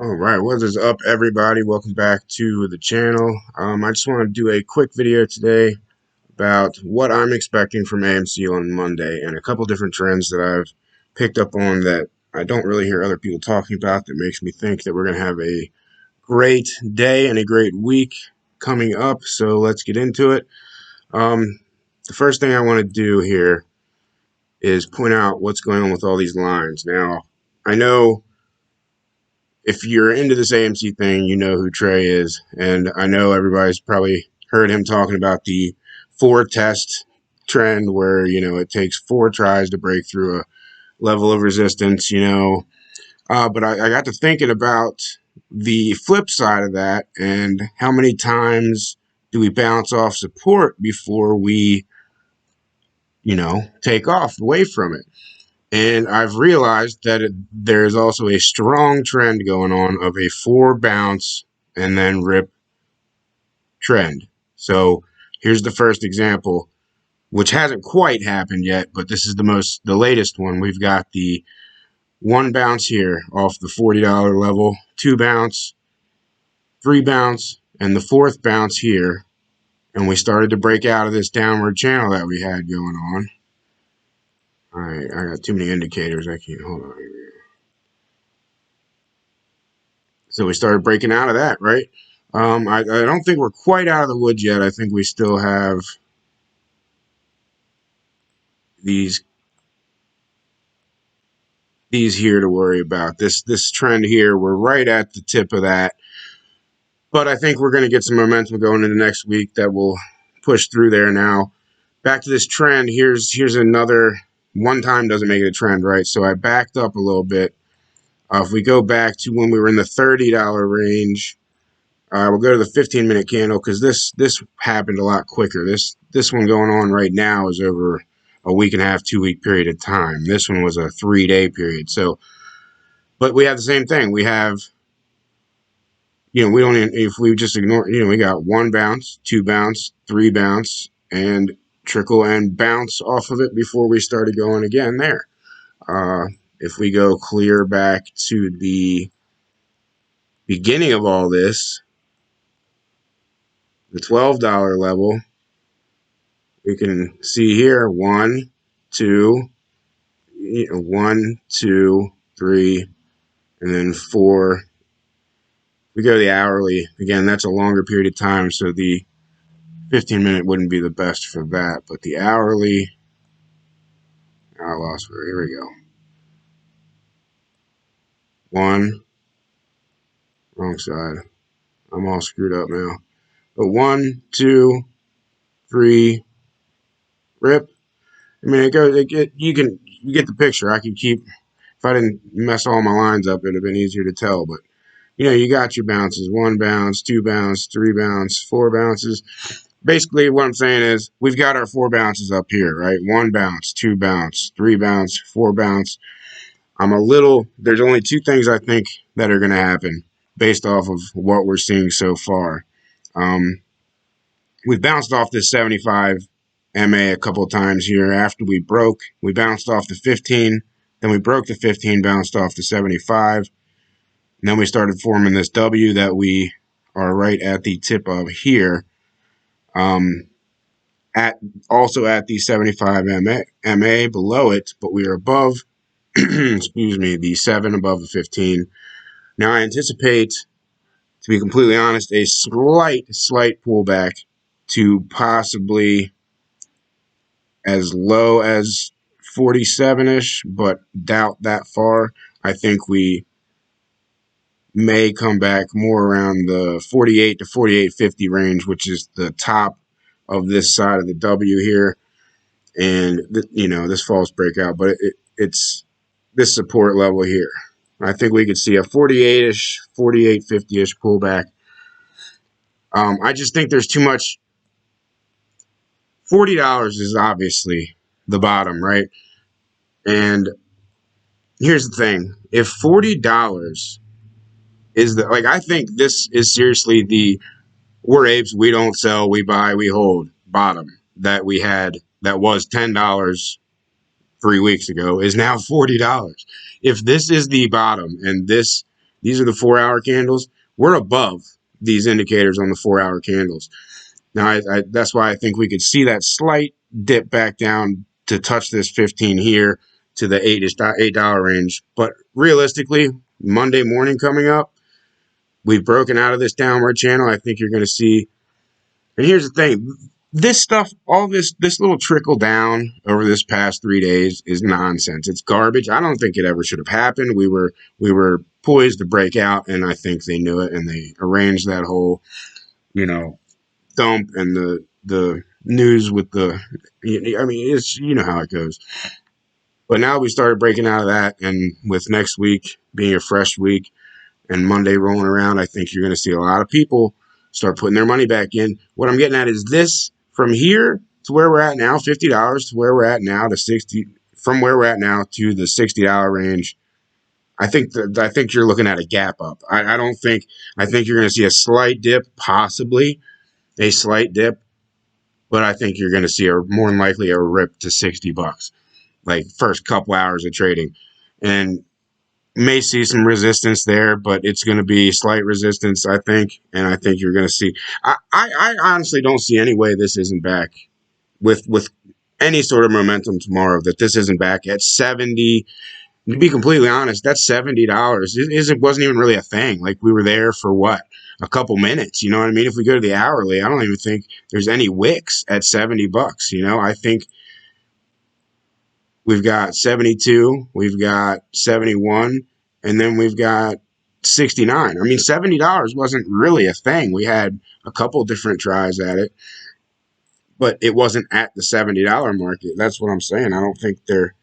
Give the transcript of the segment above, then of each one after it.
All right, what is up, everybody? Welcome back to the channel. I just want to do a quick video today about what I'm expecting from AMC on Monday and a couple different trends that I've picked up on that I don't really hear other people talking about that makes me think that we're going to have a great day and a great week coming up. So let's get into it. The first thing I want to do here is point out what's going on with all these lines. Now, I know if you're into this AMC thing, you know who Trey is. And I know everybody's probably heard him talking about the 4-test trend where, it takes 4 tries to break through a level of resistance, But I got to thinking about the flip side of that and how many times do we bounce off support before we, take off away from it. And I've realized that there's also a strong trend going on of a 4 bounce and then rip trend. So here's the first example, which hasn't quite happened yet, but this is the latest one. We've got the 1 bounce here off the $40 level, 2 bounce, 3 bounce, and the 4th bounce here. And we started to break out of this downward channel that we had going on. All right, I got too many indicators. I can't hold on. So we started breaking out of that, right? I don't think we're quite out of the woods yet. I think we still have these here to worry about. This trend here, we're right at the tip of that. But I think we're going to get some momentum going into next week that will push through there. Now, back to this trend, here's another, one time doesn't make it a trend, right? So I backed up a little bit. If we go back to when we were in the $30 range, we'll go to the 15-minute candle because this happened a lot quicker. This one going on right now is over a week and a half, 2-week period of time. This one was a 3-day period. So, but we have the same thing. We have, we don't even, if we just ignore, we got 1 bounce, 2 bounce, 3 bounce, and trickle and bounce off of it before we started going again there. If we go clear back to the beginning of all this, the $12 level, we can see here 1, 2, 1, 2, 3, and then 4. We go to the hourly. Again, that's a longer period of time, so the 15-minute wouldn't be the best for that. But the hourly, I lost it. Here we go. 1, wrong side. I'm all screwed up now. But 1, 2, 3, rip. I mean, you get the picture. I can keep, if I didn't mess all my lines up, it'd have been easier to tell. But, you got your bounces. 1 bounce, 2 bounce, 3 bounce, 4 bounces. Basically, what I'm saying is we've got our 4 bounces up here, right? 1 bounce, 2 bounce, 3 bounce, 4 bounce. There's only 2 things I think that are going to happen based off of what we're seeing so far. We've bounced off this 75 MA a couple of times here. After we bounced off the 15, then we broke the 15, bounced off the 75, and then we started forming this W that we are right at the tip of here. Also at the 75 MA below it, but we are above, excuse me, the 7 above the 15. Now I anticipate, to be completely honest, a slight pullback to possibly as low as 47-ish, but doubt that far. I think we may come back more around the 48 to 48.50 range, which is the top of this side of the W here. And, this false breakout, but it's this support level here. I think we could see a 48-ish, 48.50-ish pullback. I just think there's too much. $40 is obviously the bottom, right? And here's the thing. If $40 is I think this is seriously we're apes, we don't sell, we buy, we hold bottom that we had that was $10 3 weeks ago is now $40. If this is the bottom and this These are the 4-hour candles. We're above these indicators on the 4-hour candles. Now, that's why I think we could see that slight dip back down to touch this 15 here to the $8 range. But realistically, Monday morning coming up, we've broken out of this downward channel. I think you're going to see. And here's the thing. This stuff, all this little trickle down over this past 3 days is nonsense. It's garbage. I don't think it ever should have happened. We were poised to break out, and I think they knew it, and they arranged that whole, dump and the news with the. I mean, it's how it goes. But now we started breaking out of that, and with next week being a fresh week and Monday rolling around, I think you're going to see a lot of people start putting their money back in. What I'm getting at is this from here to where we're at now, $50 to where we're at now to 60, from where we're at now to the $60 range. I think you're looking at a gap up. I think you're going to see a slight dip, possibly a slight dip, but I think you're going to see more than likely a rip to $60, like first couple hours of trading, and may see some resistance there, but it's going to be slight resistance, I think. And I think you're going to see. I honestly don't see any way this isn't back with any sort of momentum tomorrow. That this isn't back at 70. To be completely honest, that's $70. It wasn't even really a thing. Like, we were there for what, a couple minutes. You know what I mean? If we go to the hourly, I don't even think there's any wicks at $70. I think we've got 72, we've got 71, and then we've got 69. I mean, $70 wasn't really a thing. We had a couple different tries at it, but it wasn't at the $70 market. That's what I'm saying. I don't think they're,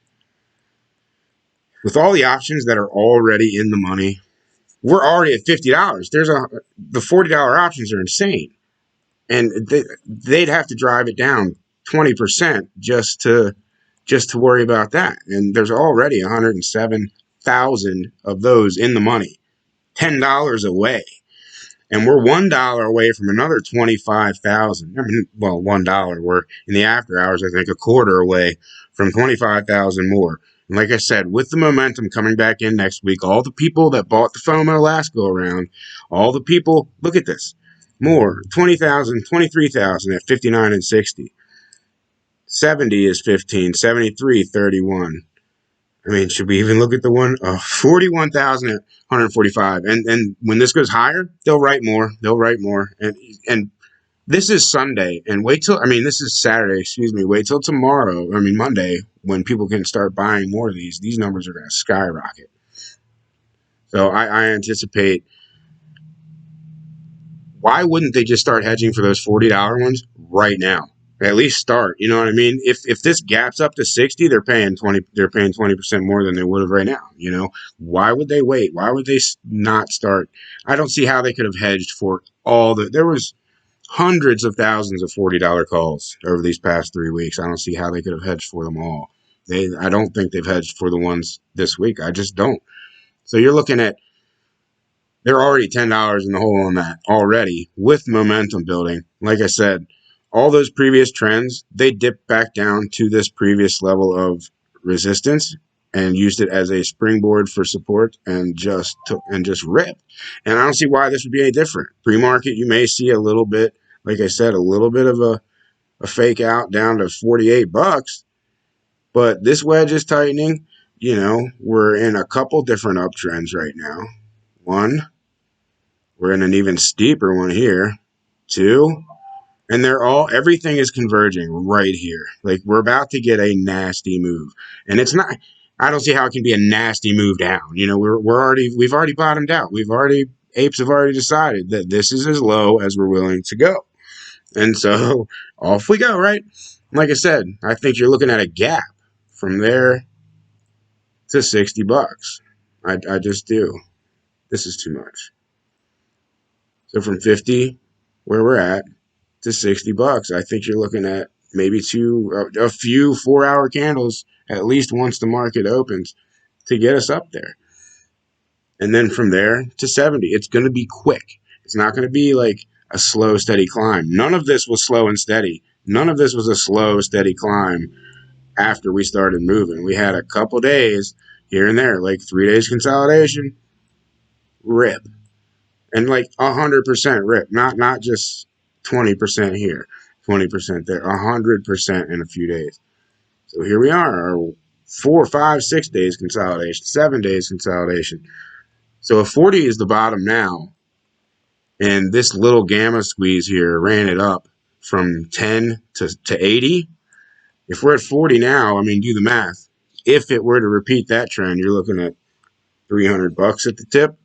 with all the options that are already in the money, we're already at $50. The $40 options are insane, and they'd have to drive it down 20% just to worry about that. And there's already 107,000 of those in the money, $10 away. And we're $1 away from another 25,000. I mean, well, $1. We're in the after hours, I think, a quarter away from 25,000 more. And like I said, with the momentum coming back in next week, all the people that bought the FOMO last go around, all the people, look at this, more, 20,000, 23,000 at 59 and 60. 70 is 15, 73, 31. I mean, should we even look at the one? 41,000 at 145. And when this goes higher, they'll write more. And this is Sunday. And this is Saturday, excuse me. Wait till tomorrow, Monday, when people can start buying more of these. These numbers are going to skyrocket. So I anticipate. Why wouldn't they just start hedging for those $40 ones right now? At least start. You know what I mean? If this gaps up to 60, they're paying 20% more than they would have right now. Why would they wait? Why would they not start? I don't see how they could have hedged for there was hundreds of thousands of $40 calls over these past 3 weeks. I don't see how they could have hedged for them all. I don't think they've hedged for the ones this week. I just don't. So you're looking at, they're already $10 in the hole on that already with momentum building. Like I said, all those previous trends, they dipped back down to this previous level of resistance and used it as a springboard for support and just ripped. And I don't see why this would be any different. Pre-market, you may see a little bit, like I said, a little bit of a fake out down to $48. But this wedge is tightening. We're in a couple different uptrends right now. One, we're in an even steeper one here. Two, and everything is converging right here. Like, we're about to get a nasty move. And it's not, I don't see how it can be a nasty move down. We've already bottomed out. Apes have already decided that this is as low as we're willing to go. And so off we go, right? Like I said, I think you're looking at a gap from there to $60. I just do. This is too much. So from 50, where we're at, to $60, I think you're looking at maybe a few 4-hour candles at least once the market opens to get us up there. And then from there to 70, it's going to be quick. It's not going to be like a slow, steady climb. None of this was slow and steady. None of this was a slow, steady climb after we started moving. We had a couple days here and there, like 3 days consolidation. rip. And like 100% rip, not just 20% here, 20% there, 100% in a few days. So here we are, our 4, 5, 6 days consolidation, 7 days consolidation. So if 40 is the bottom now, and this little gamma squeeze here ran it up from 10 to 80, if we're at 40 now, I mean, do the math. If it were to repeat that trend, you're looking at $300 at the tip.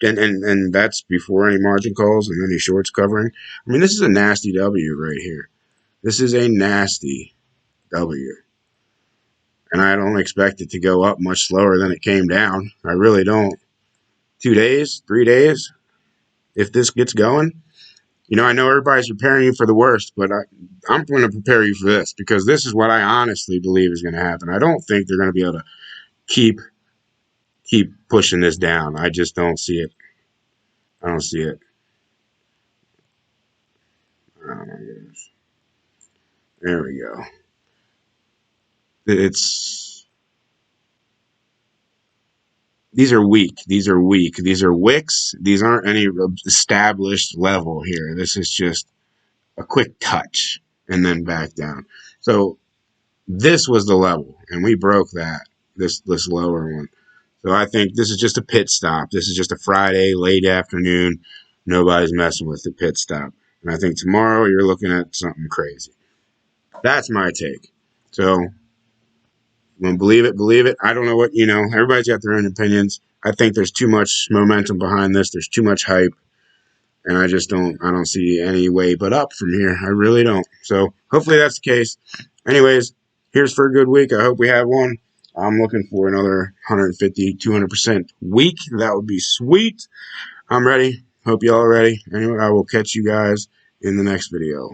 And that's before any margin calls and any shorts covering. I mean, this is a nasty W right here. This is a nasty W. And I don't expect it to go up much slower than it came down. I really don't. 2 days, 3 days, if this gets going. You know, I know everybody's preparing you for the worst, but I'm going to prepare you for this because this is what I honestly believe is going to happen. I don't think they're going to be able to keep pushing this down. I just don't see it. I don't see it. Oh my goodness. There we go. It's these are weak. These are weak. These are wicks. These aren't any established level here. This is just a quick touch and then back down. So this was the level, and we broke that. This lower one. So I think this is just a pit stop. This is just a Friday late afternoon. Nobody's messing with the pit stop. And I think tomorrow you're looking at something crazy. That's my take. So when believe it, believe it. I don't know what, everybody's got their own opinions. I think there's too much momentum behind this. There's too much hype. And I don't see any way but up from here. I really don't. So hopefully that's the case. Anyways, here's for a good week. I hope we have one. I'm looking for another 150, 200% week. That would be sweet. I'm ready. Hope y'all are ready. Anyway, I will catch you guys in the next video.